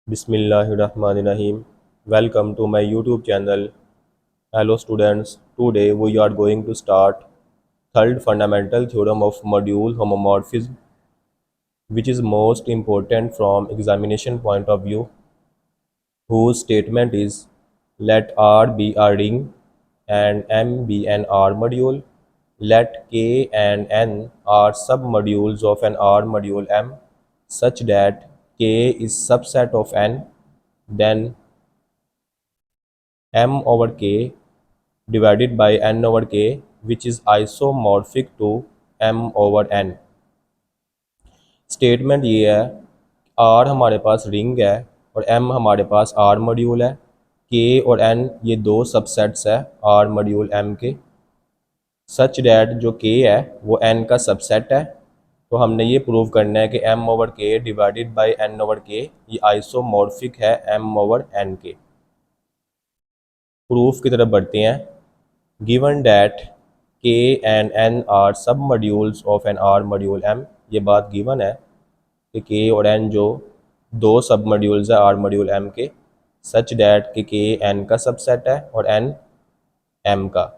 Bismillahirrahmanirrahim. Welcome to my YouTube channel. Hello students. Today we are going to start third fundamental theorem of module homomorphism, which is most important from examination point of view, whose statement is let R be a ring and M be an R module. Let K and N are submodules of an R module M such that K is subset of N, then M over K divided by N over K, which is isomorphic to M over N. Statement ये है, R हमारे पास ring है और M हमारे पास R module है, K और N ये दो सबसेट्स है R मॉड्यूल M के, सच डैट जो K है वो N का सबसेट है। तो हमने ये प्रूव करना है कि M over K divided by N over K ये आइसोमॉर्फिक है M ओवर N के। प्रूफ की तरफ बढ़ते हैं। Given that K and N are submodules of an R module M, ये बात गिवन है कि K और N जो दो सब मॉड्यूल्स है R मॉड्यूल M के, सच डैट कि K N का सबसेट है और N M का।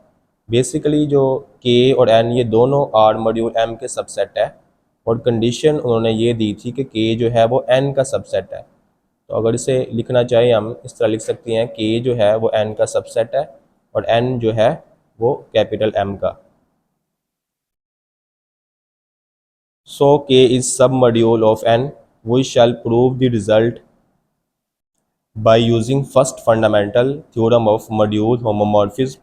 बेसिकली जो K और N ये दोनों R मॉड्यूल M के सबसेट है और कंडीशन उन्होंने ये दी थी कि K जो है वो N का सबसेट है। तो अगर इसे लिखना चाहें हम इस तरह लिख सकते हैं, K जो है वो N का सबसेट है और N जो है वो कैपिटल M का। So K is submodule of N. We shall prove the result by using first fundamental theorem of module homomorphism.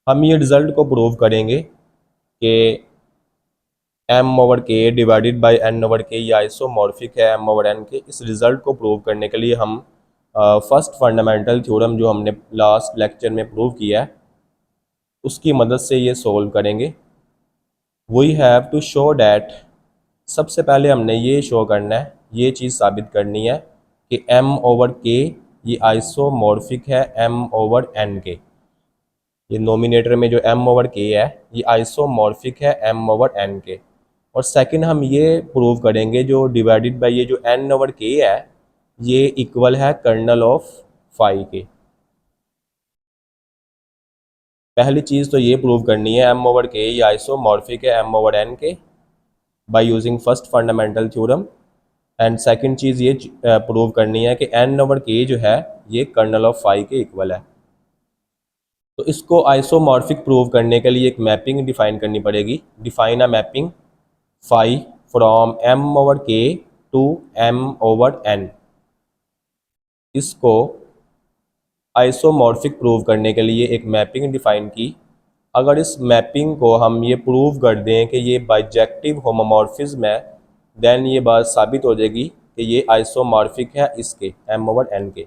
हम ये रिज़ल्ट को प्रूव करेंगे कि M over K divided by N over K ये isomorphic है M over N के। इस result को प्रूव करने के लिए हम फर्स्ट फंडामेंटल थ्योरम जो हमने लास्ट लेक्चर में प्रूव किया है उसकी मदद से ये सोल्व करेंगे। We have to show that, सबसे पहले हमने ये शो करना है, ये चीज़ साबित करनी है कि M ओवर K ये आइसोमॉर्फिक है M ओवर N के। ये नोमिनेटर में जो M ओवर K है ये आइसोमॉर्फिक है M ओवर N के। और सेकंड हम ये प्रूव करेंगे जो डिवाइडेड बाय ये जो N ओवर K है ये इक्वल है कर्नल ऑफ फाई के। पहली चीज़ तो ये प्रूव करनी है M ओवर K ये आइसोमॉर्फिक है M ओवर N के by using first fundamental theorem. And second चीज़ ये प्रूव करनी है कि N ओवर K जो है ये कर्नल ऑफ फाई के इक्वल है। तो इसको आइसोमॉर्फिक प्रूव करने के लिए एक मैपिंग डिफाइन करनी पड़ेगी। Define a mapping phi from M over K to M over N। इसको आइसोमॉर्फिक प्रूव करने के लिए एक मैपिंग डिफाइन की। अगर इस मैपिंग को हम ये प्रूव कर दें कि ये बाइजेक्टिव होमोमॉर्फिज्म है, देन ये बात साबित हो जाएगी कि ये आइसोमॉर्फिक है इसके M ओवर N के।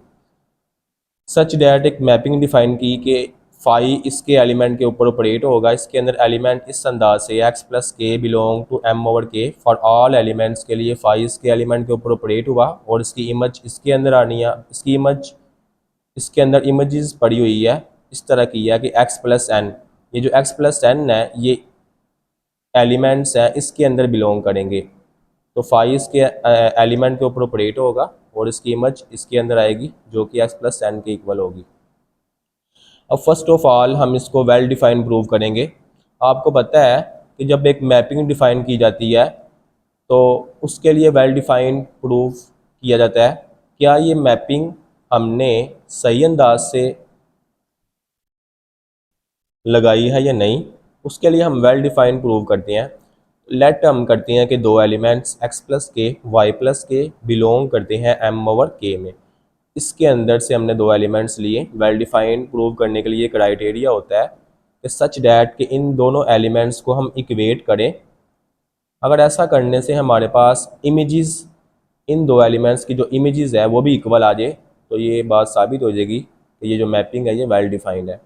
सच डैट एक मैपिंग डिफाइन की कि फाई इसके एलिमेंट के ऊपर ऑपरेट होगा। इसके अंदर एलिमेंट इस अंदाज से x plus K belong to M over K for all elements के लिए फाई इसके एलिमेंट के ऊपर ऑपरेट हुआ और इसकी इमेज इसके अंदर आनी है। इसकी इमेज इसके अंदर इमेजेस पड़ी हुई है, इस तरह की है कि x प्लस एन, ये जो x प्लस एन है ये एलिमेंट्स हैं इसके अंदर बिलोंग करेंगे। तो फाई इसके एलिमेंट के ऊपर ऑपरेट होगा और इसकी इमेज इसके अंदर आएगी जो कि x प्लस एन के इक्वल होगी। अब फर्स्ट ऑफ ऑल हम इसको वेल डिफाइन प्रूव करेंगे। आपको पता है कि जब एक मैपिंग डिफाइन की जाती है तो उसके लिए वेल डिफाइन प्रूव किया जाता है क्या ये मैपिंग हमने सही अंदाज से लगाई है या नहीं। उसके लिए हम वेल डिफाइन प्रूव करते हैं। लेट हम करते हैं कि दो एलिमेंट्स x प्लस के वाई प्लस के बिलोंग करते हैं M ओवर K में। इसके अंदर से हमने दो एलिमेंट्स लिए। वेल डिफाइन प्रूव करने के लिए क्राइटेरिया होता है कि सच डैट कि इन दोनों एलिमेंट्स को हम इक्वेट करें। अगर ऐसा करने से हमारे पास इमेजेस, इन दो एलिमेंट्स की जो इमेजेस है वो भी इक्वल आ जाए तो ये बात साबित हो जाएगी कि ये जो मैपिंग है ये वेल डिफाइंड है।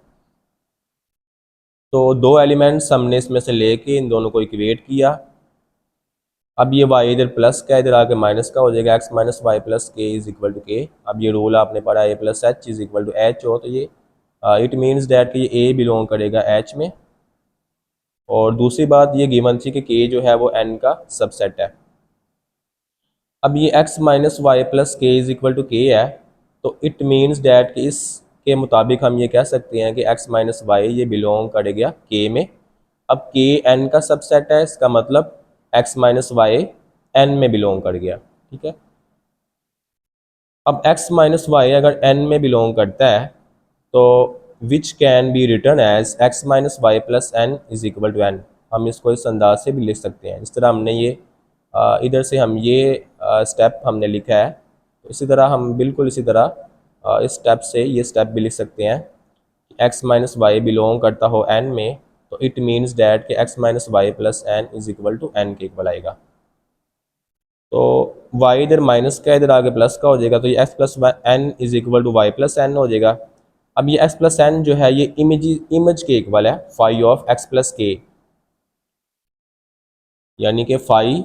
तो दो एलिमेंट्स हमने इसमें से लेके इन दोनों को इक्वेट किया। अब ये y इधर प्लस का इधर आके माइनस का हो जाएगा, x minus Y plus K is equal to K. अब ये रूल आपने पढ़ा a plus H is equal to H हो तो ये इट मीन्स डैट कि ये a बिलोंग करेगा h में। और दूसरी बात ये गिवन थी कि k जो है वो n का सबसेट है। अब ये x minus Y plus K is equal to के है, तो इट मीन्स डैट कि इसके मुताबिक हम ये कह सकते हैं कि x माइनस वाई ये बिलोंग करेगा k में। अब k n का सबसेट है, इसका मतलब x माइनस वाई n में बिलोंग कर गया। ठीक है, अब x माइनस वाई अगर n में बिलोंग करता है तो which can be written as x minus Y plus N is equal to N. हम इसको इस अंदाज से भी लिख सकते हैं, इस तरह हमने ये इधर से हम ये स्टेप हमने लिखा है, तो इसी तरह हम बिल्कुल इसी तरह इस स्टेप से ये स्टेप भी लिख सकते हैं। x माइनस वाई बिलोंग करता हो n में, तो इट मीन्स डैट कि x minus Y plus N is equal to N के इक्वल आएगा। तो y इधर माइनस का इधर आगे प्लस का हो जाएगा, तो ये x plus N is equal to Y plus N हो जाएगा। अब ये x प्लस एन जो है ये इमेज के इक्वल है phi of x plus K, यानी कि फाई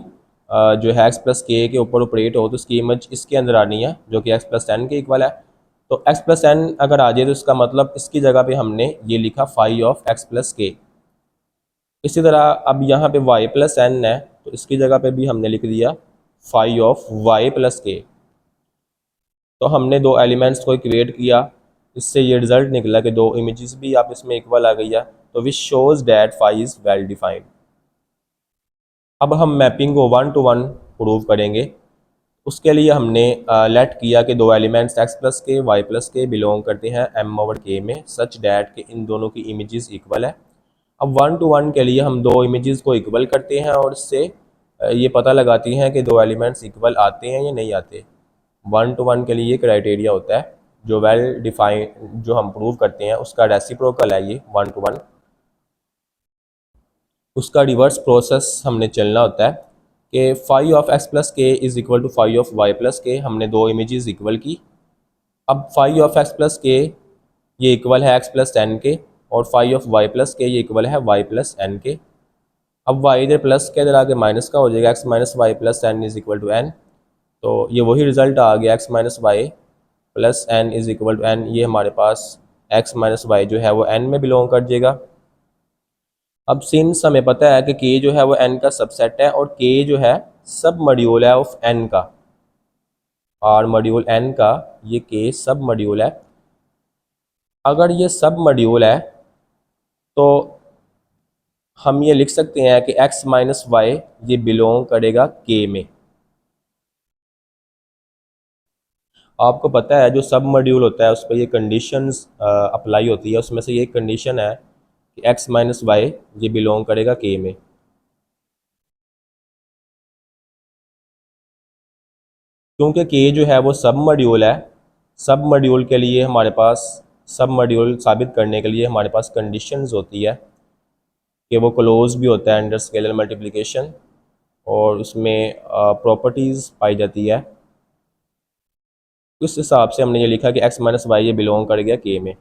जो है x प्लस के ऊपर ऑपरेट हो तो उसकी इमेज इसके अंदर आनी है जो कि x प्लस एन के इक्वल है। तो x प्लस एन अगर आ जाए तो इसका मतलब इसकी जगह पे हमने ये लिखा फाई ऑफ x प्लस के। इसी तरह अब यहाँ पे y प्लस एन है, तो इसकी जगह पे भी हमने लिख दिया फाई ऑफ y प्लस के। तो हमने दो एलिमेंट्स को क्रिएट किया, इससे ये रिजल्ट निकला कि दो इमेजेस भी आप इसमें इक्वल आ गई है, तो which shows that phi is well defined. अब हम मैपिंग को 1 to 1 प्रूव करेंगे। उसके लिए हमने लेट किया कि दो एलिमेंट्स x प्लस के y प्लस के बिलोंग करते हैं m ओवर k में, सच डैट कि इन दोनों की इमेजेस इक्वल है। अब 1 to 1 के लिए हम दो इमेजेस को इक्वल करते हैं और इससे ये पता लगाती हैं कि दो एलिमेंट्स इक्वल आते हैं या नहीं आते। 1 to 1 के लिए ये क्राइटेरिया होता है जो वेल डिफाइंड जो हम प्रूव करते हैं उसका रेसिप्रोकल है ये 1 to 1। उसका रिवर्स प्रोसेस हमने चलना होता है कि phi of x plus K is equal to phi of y plus K. हमने दो इमेजेस इक्वल की। अब phi of x plus K ये इक्वल है x प्लस एन के, और phi of y plus K ये इक्वल है y प्लस एन के। अब y इधर प्लस के इधर आगे माइनस का हो जाएगा, x minus Y plus N is equal to N. तो ये वही रिज़ल्ट आ गया, x minus Y plus N is equal to N. ये हमारे पास x माइनस वाई जो है वो n में बिलोंग कर जाएगा। अब सिंस हमें पता है कि k जो है वो n का सबसेट है और k जो है सब मॉड्यूल है ऑफ n का, और मॉड्यूल n का ये k सब मॉड्यूल है। अगर ये सब मॉड्यूल है तो हम ये लिख सकते हैं कि x माइनस वाई ये बिलोंग करेगा k में। आपको पता है जो सब मॉड्यूल होता है उस पर ये कंडीशंस अप्लाई होती है, उसमें से ये कंडीशन है कि x माइनस वाई ये बिलोंग करेगा k में। क्योंकि k जो है वो सब मॉड्यूल है, सब मॉड्यूल के लिए हमारे पास सब मॉड्यूल साबित करने के लिए हमारे पास कंडीशंस होती है कि वो क्लोज भी होता है अंडर स्केलर मल्टीप्लिकेशन, और उसमें प्रॉपर्टीज़ पाई जाती है। उस हिसाब से हमने ये लिखा कि x माइनस वाई ये बिलोंग कर गया k में।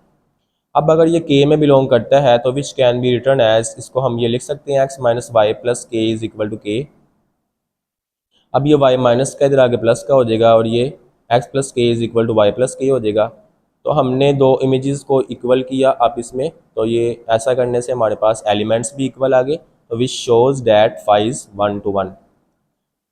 अब अगर ये k में बिलोंग करता है तो which can be written as, इसको हम ये लिख सकते हैं x minus Y plus K is equal to K. अब ये y माइनस का इधर आगे प्लस का हो जाएगा और ये x plus K is equal to Y plus K हो जाएगा। तो हमने दो इमेजेस को इक्वल किया आप इसमें, तो ये ऐसा करने से हमारे पास एलिमेंट्स भी इक्वल आ गए, तो which shows that phi is 1 to 1।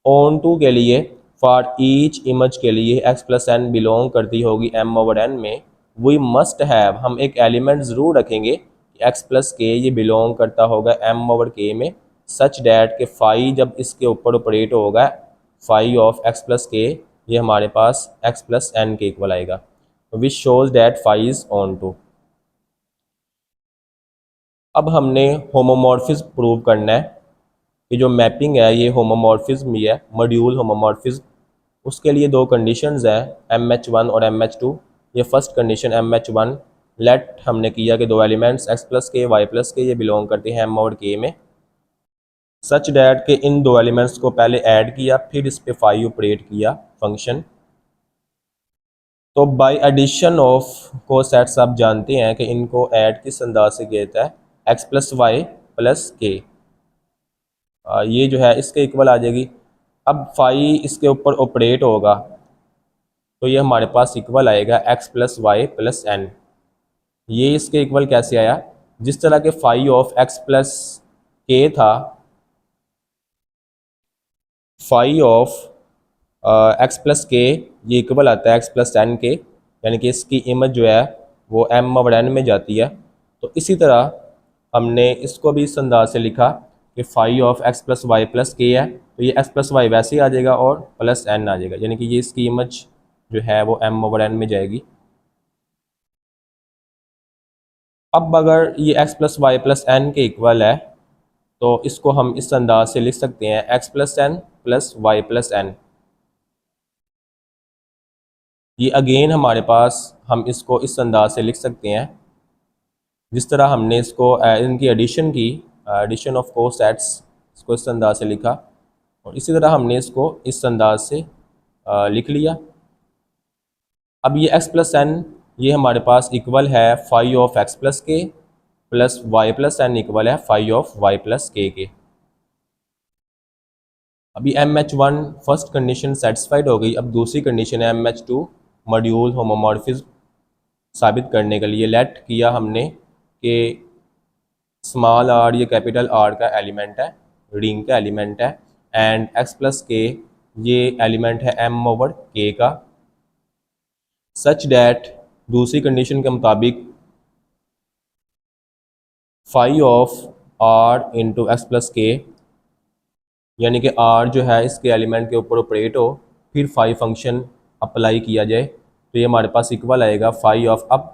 Onto के लिए फॉर ईच इमेज के लिए x प्लस एन बिलोंग करती होगी m ओवर n में, वी मस्ट हैव, हम एक एलिमेंट ज़रूर रखेंगे कि x प्लस के ये बिलोंग करता होगा m ओवर k में, सच डैट के फाई जब इसके ऊपर ऑपरेट होगा phi of x plus K ये हमारे पास x प्लस एन के इक्वल आएगा, which shows that phi is onto. अब हमने होमोमॉर्फिज्म प्रूव करना है कि जो मैपिंग है ये होमोमॉर्फिज्म ही है, मॉड्यूल होमोमॉर्फिज्म। उसके लिए दो कंडीशंस हैं MH1 और MH2। ये फर्स्ट कंडीशन MH1 लेट हमने किया कि दो एलिमेंट्स x प्लस के वाई प्लस के ये बिलोंग करते हैं m और k में, सच डैट के इन दो एलिमेंट्स को पहले ऐड किया फिर इस पे फाई ऑपरेट किया फंक्शन। तो बाय एडिशन ऑफ को सेट्स आप जानते हैं कि इनको ऐड किस अंदाज से किया जाता है, x plus Y plus K, ये जो है इसके इक्वल आ जाएगी। अब फाई इसके ऊपर ऑपरेट होगा तो ये हमारे पास इक्वल आएगा x plus Y plus N. ये इसके इक्वल कैसे आया, जिस तरह के फाई ऑफ x प्लस के था, phi of X plus K ये इक्वल आता है एक्स प्लस एन के, यानी कि इसकी इमेज जो है वो एम ओवर एन में जाती है। तो इसी तरह हमने इसको भी इस अंदाज से लिखा कि phi of X plus Y plus K है, तो ये एक्स प्लस वाई वैसे ही आ जाएगा और प्लस एन आ जाएगा, यानी कि ये इसकी इमेज जो है वो एम ओवर एन में जाएगी। अब अगर ये X plus Y plus N के इक्वल है तो इसको हम इस अंदाज से लिख सकते हैं X plus N plus Y plus N. ये अगेन हमारे पास हम इसको इस अंदाज से लिख सकते हैं जिस तरह हमने इसको इनकी एडिशन की, एडिशन ऑफ कोसेट्स, इसको इस अंदाज से लिखा, और इसी तरह हमने इसको इस अंदाज से लिख लिया। अब ये एक्स प्लस एन ये हमारे पास इक्वल है phi of X plus K plus Y plus N equal है phi of Y plus K. अभी M H one first condition satisfied हो गई। अब दूसरी कंडीशन है M H two module homomorphism साबित करने के लिए लेट किया हमने कि स्मॉल आर ये कैपिटल आर का एलिमेंट है, रिंग का एलिमेंट है, एंड एक्स प्लस के ये एलिमेंट है एम ओवर के का, सच डैट दूसरी कंडीशन के मुताबिक phi of R into x plus K, यानी कि आर जो है इसके एलिमेंट के ऊपर ऑपरेट हो फिर फाई फंक्शन अप्लाई किया जाए, तो ये हमारे पास इक्वल आएगा फाई ऑफ, अब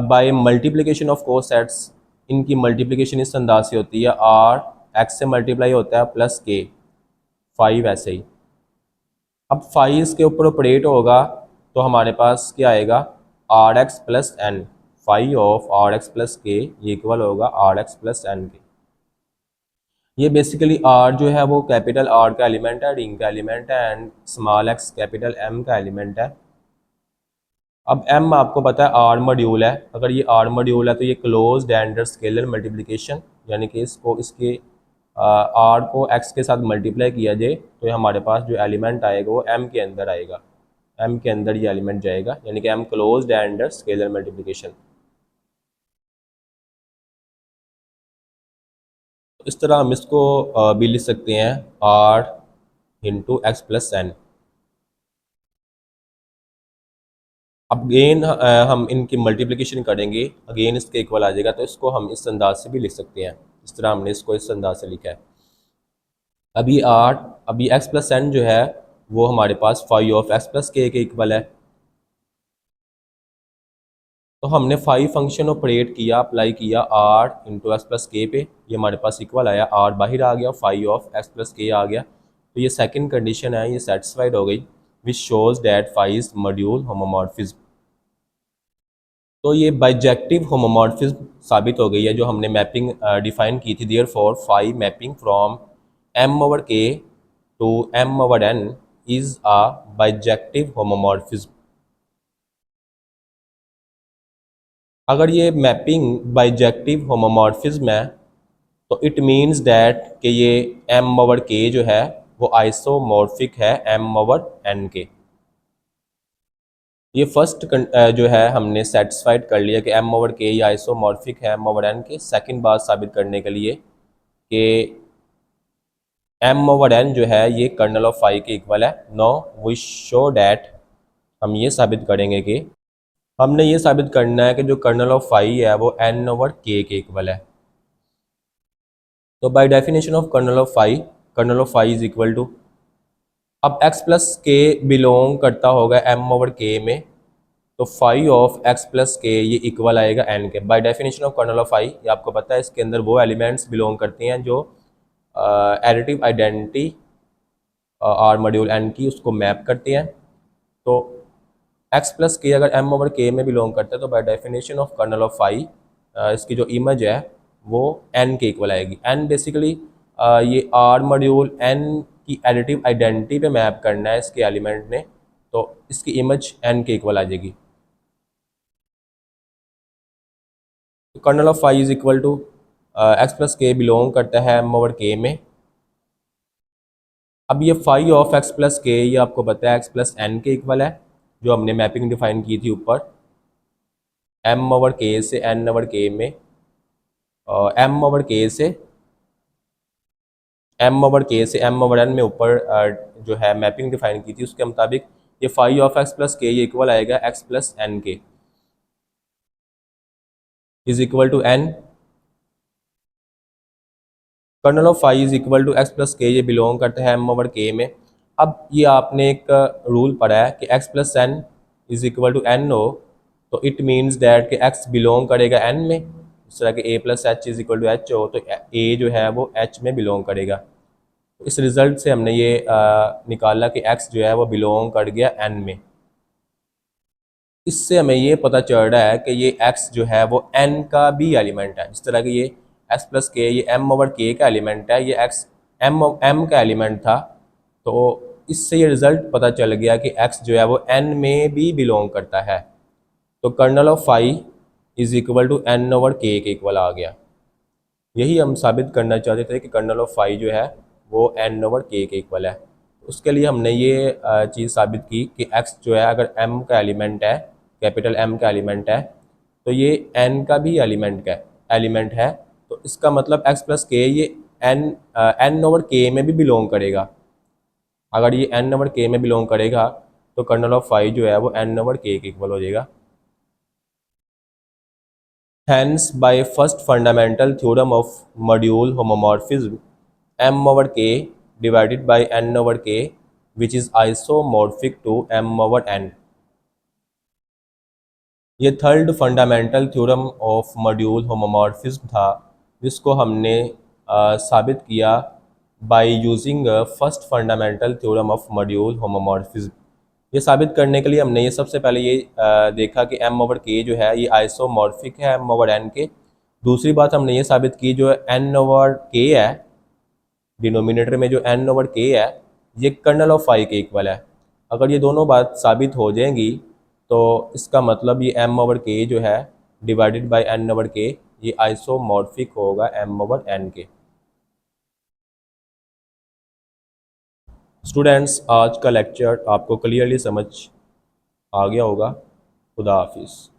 बाय मल्टीप्लिकेशन ऑफ कोसेट्स इनकी मल्टीप्लिकेशन इस अंदाज से होती है आर एक्स से मल्टीप्लाई होता है प्लस के, फाइव ऐसे ही। अब फाइव इसके ऊपर ऑपरेट होगा तो हमारे पास क्या आएगा R X plus N, phi of R X plus K ये इक्वल होगा आर एक्स प्लस एन के। ये बेसिकली आर जो है वो कैपिटल आर का एलिमेंट है, रिंग का एलिमेंट है, and small x capital M का एलिमेंट है। अब m आपको पता है आर मॉड्यूल है, अगर ये आर मॉड्यूल है तो ये क्लोज्ड अंडर स्केलर मल्टीप्लिकेशन, यानी कि इसको इसके आर को x के साथ मल्टीप्लाई किया जाए तो ये हमारे पास जो एलिमेंट आएगा वो m के अंदर आएगा, m के अंदर ये एलिमेंट जाएगा, यानी कि m closed under scalar multiplication. तो इस तरह हम इसको भी लिख सकते हैं r into x plus N. अब अगेन हम इनकी मल्टीप्लिकेशन करेंगे, अगेन इसके इक्वल आ जाएगा, तो इसको हम इस अंदाज से भी लिख सकते हैं इस तरह हमने इसको इस अंदाज से लिखा है। अभी आठ अभी एक्स प्लस एन जो है वो हमारे पास फाइव ऑफ एक्स प्लस के इक्वल है, तो हमने फाइव फंक्शन ऑपरेट किया, अप्लाई किया आर इंटू एक्स प्लस के पे, ये हमारे पास इक्वल आया, आर बाहर आ गया, फाइव ऑफ एक्स प्लस के आ गया, तो ये सेकंड कंडीशन है, ये सेटिस्फाइड हो गई, which shows that five is module homomorphism. तो ये बाइजेक्टिव होमोमॉर्फिज्म साबित हो गई है जो हमने मैपिंग डिफाइन की थी, therefore phi mapping from M over K to M over N is a bijective homomorphism. अगर ये मैपिंग बाइजेक्टिव होमोमॉर्फिज्म है तो इट मीन्स दैट कि ये एम ओवर के जो है वो आइसोमॉर्फिक है एम ओवर एन के। ये फर्स्ट जो है हमने सेटिस्फाइड कर लिया कि एम ओवर के ये आइसोमॉर्फिक है एम ओवर एन के। सेकंड बात साबित करने के लिए कि एम ओवर एन जो है ये कर्नल ऑफ फाई के इक्वल है। नो वी शो डैट, हम ये साबित करेंगे कि हमने ये साबित करना है कि जो कर्नल ऑफ फाई है वो एन ओवर के इक्वल है। तो by definition of kernel of phi is equal to, अब एक्स प्लस के बिलोंग करता होगा एम ओवर के में, तो five of X plus K ये इक्वल आएगा एन के। By definition of kernel of phi ये आपको पता है इसके अंदर वो एलिमेंट्स बिलोंग करते हैं जो additive identity R module N की उसको मैप करते हैं। तो एक्स प्लस के अगर एम ओवर के में बिलोंग करता है तो by definition of kernel of phi इसकी जो इमेज है वो एन के इक्वल आएगी। एन बेसिकली ये आर मॉड्यूल एन की एडिटिव आइडेंटिटी पे मैप करना है इसके एलिमेंट ने, तो इसकी इमेज एन के इक्वल आ जाएगी। Kernel of phi is equal to x plus K belong करता है एम ओवर के में। अब ये phi of X plus K ये आपको पता है एक्स प्लस एन के इक्वल है जो हमने मैपिंग डिफाइन की थी ऊपर, एम ओवर के से एन ओवर के में, एम ओवर के से एम ओवर के से एम ओवर एन में ऊपर जो है मैपिंग डिफाइन की थी उसके मुताबिक ये phi of X plus K ये इक्वल आएगा एक्स प्लस एन के is equal to N. Kernel of phi is equal to x plus K ये बिलोंग करता है एम ओवर के में। अब ये आपने एक रूल पढ़ा है कि x plus N is equal to N हो, तो इट मीन्स दैट कि एक्स बिलोंग करेगा एन में। इस तरह के a plus H is equal to H हो तो ए जो है वो एच में बिलोंग करेगा। तो इस रिज़ल्ट से हमने ये निकाला कि एक्स जो है वो बिलोंग कर गया एन में। इससे हमें ये पता चल रहा है कि ये x जो है वो n का भी एलिमेंट है। जिस तरह कि ये x प्लस के ये m ओवर k का एलिमेंट है, ये x m का एलिमेंट था, तो इससे ये रिज़ल्ट पता चल गया कि x जो है वो n में भी बिलोंग करता है। तो kernel of phi is equal to n over k के इक्वल आ गया। यही हम साबित करना चाहते थे कि कर्नल ऑफ फाई जो है वो n ओवर k के इक्वल है। उसके लिए हमने ये चीज़ साबित की कि x जो है अगर m का एलिमेंट है, कैपिटल M का एलिमेंट है, तो ये n का भी एलिमेंट है। तो इसका मतलब x प्लस के ये n ओवर k में भी बिलोंग करेगा। अगर ये n ओवर k में बिलोंग करेगा तो कर्नल ऑफ फाई जो है वो n ओवर k के इक्वल हो जाएगा। Hence, by first fundamental theorem of module homomorphism, m over k divided by n over k, which is isomorphic to m over n. ये third fundamental theorem of module homomorphism था, जिसको हमने साबित किया bye using first fundamental theorem of module homomorphism. ये साबित करने के लिए हमने ये सबसे पहले ये देखा कि m ओवर k जो है ये आइसोमॉर्फिक है m ओवर n के। दूसरी बात हमने ये साबित की जो n ओवर k है, डिनोमिनेटर में जो n ओवर k है ये कर्नल ऑफ फाई के इक्वल है। अगर ये दोनों बात साबित हो जाएंगी तो इसका मतलब ये m ओवर k जो है divided by n over k ये आइसोमॉर्फिक होगा m ओवर n के। स्टूडेंट्स, आज का लेक्चर आपको क्लियरली समझ आ गया होगा। खुदा हाफिज़।